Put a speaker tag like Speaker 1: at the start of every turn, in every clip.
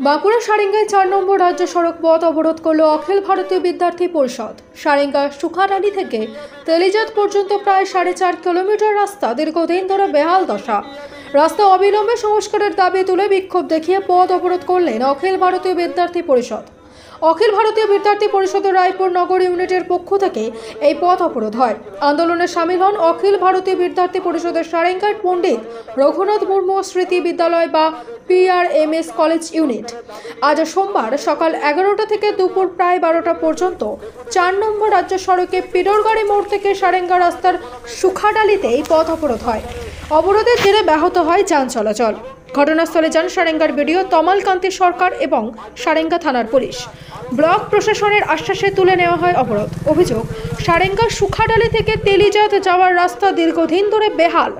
Speaker 1: বাঁকুড়া সারেঙ্গায় 4 নম্বর রাজ্য সড়ক পথ অবরোধ করল অখিল ভারতীয় বিদ্যার্থী পরিষদ। সারেঙ্গা সুখারালি থেকে তেলিজাত পর্যন্ত প্রায় 4.5 কিলোমিটার রাস্তা দীর্ঘদিন ধরে বেহাল দশা। রাস্তা অবিলম্বে সংস্কারের দাবি তুলে বিক্ষোভ দেখিয়ে পথ অবরোধ করলেন অখিল ভারতীয় বিদ্যার্থী পরিষদ। অখিল ভারতীয় বিদ্যার্থী পরিষদের রায়পুর নগর ইউনিটের পক্ষ থেকে এই পথ অবরোধ হয়। আন্দোলনে সামিল হন অখিল ভারতীয় বিদ্যার্থী পরিষদের সারেঙ্গার পণ্ডিত রঘুনাথ মুর্মু স্মৃতি বিদ্যালয় বা PRMS কলেজ ইউনিট। আজ সোমবার সকাল 11টা থেকে দুপুর প্রায় 12টা পর্যন্ত 4 নম্বর রাজ্য সড়কে পিডরগাড়ি মোড় থেকে সারেঙ্গা রাস্তার সুখাডালিতে এই পথ অবরোধ হয়। অবরোধের জেরে ব্যাহত হয় যান চলাচল। ঘটনাস্থলে যান সারেঙ্গার বিডিও তমাল কান্তি সরকার এবং সারেঙ্গা থানার পুলিশ। ব্লক প্রশাসনের আশ্বাসে তুলে নেওয়া হয় অবরোধ। অভিযোগ, সারেঙ্গা সুখাডালি থেকে তেলিজাত যাওয়ার রাস্তা দীর্ঘদিন ধরে বেহাল।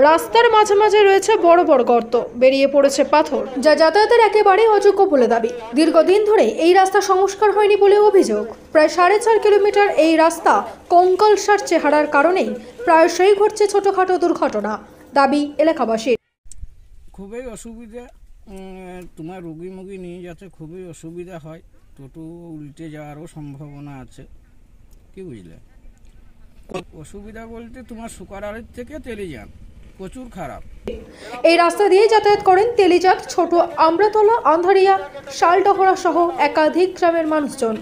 Speaker 1: রাস্তার মাঝে মাঝে রয়েছে বড় বড় গর্ত, বেরিয়ে পড়েছে পাথর, যা যাতায়াতের একেবারে অযোগ্য বলে দাবি। দীর্ঘদিন ধরে এই রাস্তা সংস্কার হয়নি বলে অভিযোগ। প্রায় 4.5 কিলোমিটার এই রাস্তা কঙ্কালসার চেহারার কারণেই প্রায়শই ঘটছে ছোটখাটো দুর্ঘটনা, দাবি এলাকাবাসী।
Speaker 2: খুবই অসুবিধা, তোমার রোগী মুগী নিয়ে যাচ্ছে, খুবই অসুবিধা হয়। টোটো উল্টে যাওয়ারও সম্ভাবনা আছে, কি বুঝলে। অসুবিধা বলতে তোমার সুকারারের থেকে তেলিজাত প্রচুর খারাপ।
Speaker 1: এই রাস্তা দিয়ে যাতায়াত করেন তেলিজাত, ছোট আমরাতলা, আন্ধারিয়া, শালডহরা সহ একাধিক গ্রামের মানুষজন।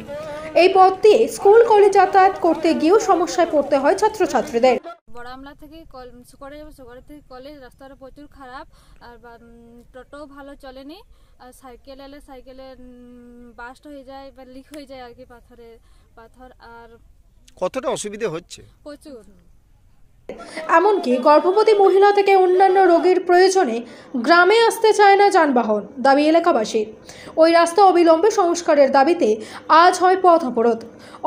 Speaker 1: এই পথ দিয়ে স্কুল কলেজ যাতায়াত করতে গিয়েও সমস্যায় পড়তে হয় ছাত্রছাত্রীদের।
Speaker 3: বড় আমলা থেকে সুকারে যাবো, সুকারে থেকে কলেজ রাস্তাটা প্রচুর খারাপ, আর টোটো ভালো চলেনি, আর সাইকেল এলে সাইকেলে বাস্ট হয়ে যায় বা লিক হয়ে যায় আর কি, পাথর। আর
Speaker 4: কতটা অসুবিধা হচ্ছে?
Speaker 3: প্রচুর।
Speaker 1: এমনকি গর্ভবতী মহিলা থেকে অন্যান্য রোগীর প্রয়োজনে গ্রামে আসতে চায় না যানবাহন, দাবি এলাকাবাসীর। ওই রাস্তা অবিলম্বে সংস্কারের দাবিতে আজ হয় পথ অবরোধ।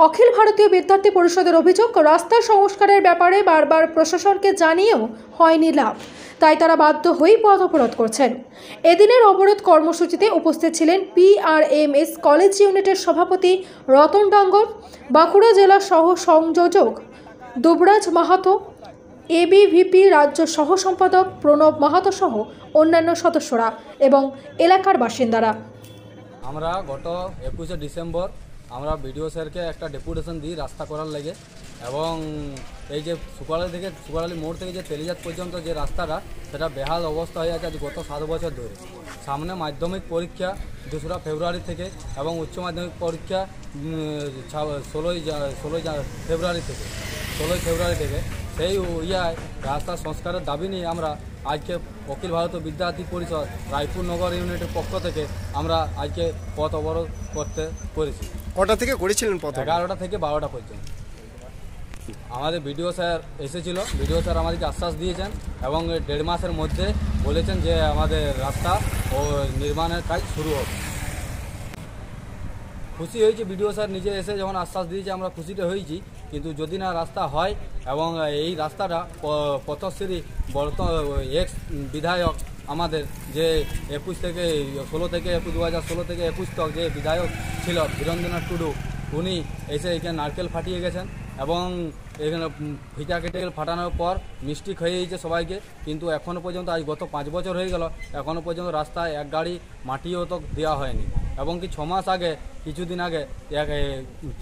Speaker 1: অখিল ভারতীয় বিদ্যার্থী পরিষদের অভিযোগ, রাস্তা সংস্কারের ব্যাপারে বারবার প্রশাসনকে জানিয়েও হয়নি লাভ, তাই তারা বাধ্য হয়েই পথ অবরোধ করছেন। এদিনের অবরোধ কর্মসূচিতে উপস্থিত ছিলেন PRMS কলেজ ইউনিটের সভাপতি রতন ডাঙ্গর, বাঁকুড়া জেলা সহ সংযোজক দুবরাজ মাহাতো, ABVP রাজ্য সহ সম্পাদক প্রণব মাহাতো সহ অন্যান্য সদস্যরা এবং এলাকার বাসিন্দারা।
Speaker 5: আমরা গত 21শে ডিসেম্বর আমরা বিডিও স্যারকে একটা ডেপুটেশন দিই রাস্তা করার লেগে, এবং এই যে সুকারালি মোড় থেকে যে তেলিজাত পর্যন্ত যে রাস্তাটা, সেটা বেহাল অবস্থা হয়ে আছে আজ গত 7 বছর ধরে। সামনে মাধ্যমিক পরীক্ষা 2রা ফেব্রুয়ারি থেকে এবং উচ্চ মাধ্যমিক পরীক্ষা 16 ফেব্রুয়ারি থেকে। সেই রাস্তা সংস্কারের দাবি নিয়ে আমরা আজকে অখিল ভারতীয় বিদ্যার্থী পরিষদ রায়পুর নগর ইউনিটের পক্ষ থেকে আমরা আজকে পথ অবরোধ করতে করেছি।
Speaker 4: কটা থেকে করেছিলেন পথ?
Speaker 5: 11টা থেকে 12টা পর্যন্ত। আমাদের বিডিও স্যার এসেছিল, বিডিও স্যার আমাদেরকে আশ্বাস দিয়েছেন এবং 1.5 মাসের মধ্যে বলেছেন যে আমাদের রাস্তা ও নির্মাণের কাজ শুরু হবে। খুশি হয়েছি, বিডিও স্যার নিজে এসে যখন আশ্বাস দিয়েছে আমরা খুশিতে হয়েছি। কিন্তু যদি না রাস্তা হয় এবং এই রাস্তাটা পথশ্রী এক্স বিধায়ক আমাদের যে 2016 থেকে 21 তক যে বিধায়ক ছিল বীরেন্দ্রনাথ টুডু, উনি এসে এখানে নারকেল ফাটিয়ে গেছেন এবং এখানে ফিতা কেটে ফাটানোর পর মিষ্টি খাইয়েছে সবাইকে। কিন্তু এখনও পর্যন্ত আজ গত 5 বছর হয়ে গেল, এখনও পর্যন্ত রাস্তায় এক গাড়ি মাটিও তো দেওয়া হয়নি। এবং কি 6 মাস আগে, কিছুদিন আগে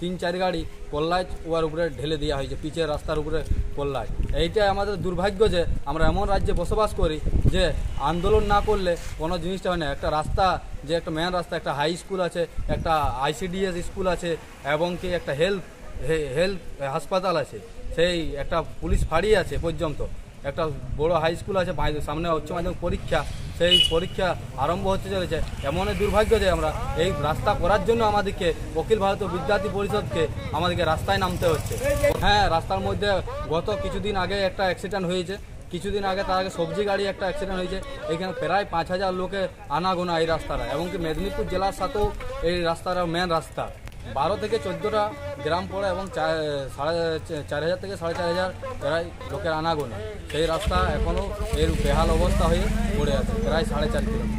Speaker 5: 3-4 গাড়ি কল্লায় ওর উপরে ঢেলে দেওয়া হয়েছে, পিচের রাস্তার উপরে কল্লায়। এইটাই আমাদের দুর্ভাগ্য যে আমরা এমন রাজ্যে বসবাস করি যে আন্দোলন না করলে কোনো জিনিসটা হয় না। একটা রাস্তা, যে একটা মেন রাস্তা, একটা হাই স্কুল আছে, একটা ICDS স্কুল আছে, এবং কি একটা হেলথ হাসপাতাল আছে, সেই একটা পুলিশ ফাঁড়ি আছে পর্যন্ত, একটা বড় হাই স্কুল আছে, সামনে উচ্চ মাধ্যমিক পরীক্ষা, সেই পরীক্ষা আরম্ভ হতে চলেছে। এমনই দুর্ভাগ্য যে আমরা এই রাস্তা করার জন্য আমাদেরকে অখিল ভারতীয় বিদ্যার্থী পরিষদকে আমাদেরকে রাস্তায় নামতে হচ্ছে। হ্যাঁ, রাস্তার মধ্যে গত কিছুদিন আগে একটা অ্যাক্সিডেন্ট হয়েছে, কিছুদিন আগে তার আগে সবজি গাড়ি একটা অ্যাক্সিডেন্ট হয়েছে। এখানে প্রায় 5000 লোকের আনাগোনা এই রাস্তাটা, এবং কি মেদিনীপুর জেলার সাথেও এই রাস্তাটা মেন রাস্তা। 12 থেকে 14টা গ্রাম পড়ে এবং 4,500 থেকে 4,500 প্রায় লোকের আনাগোনা। সেই রাস্তা এখনও এর বেহাল অবস্থা হয়ে পড়ে আছে, প্রায় 4.5 কিলোমিটার।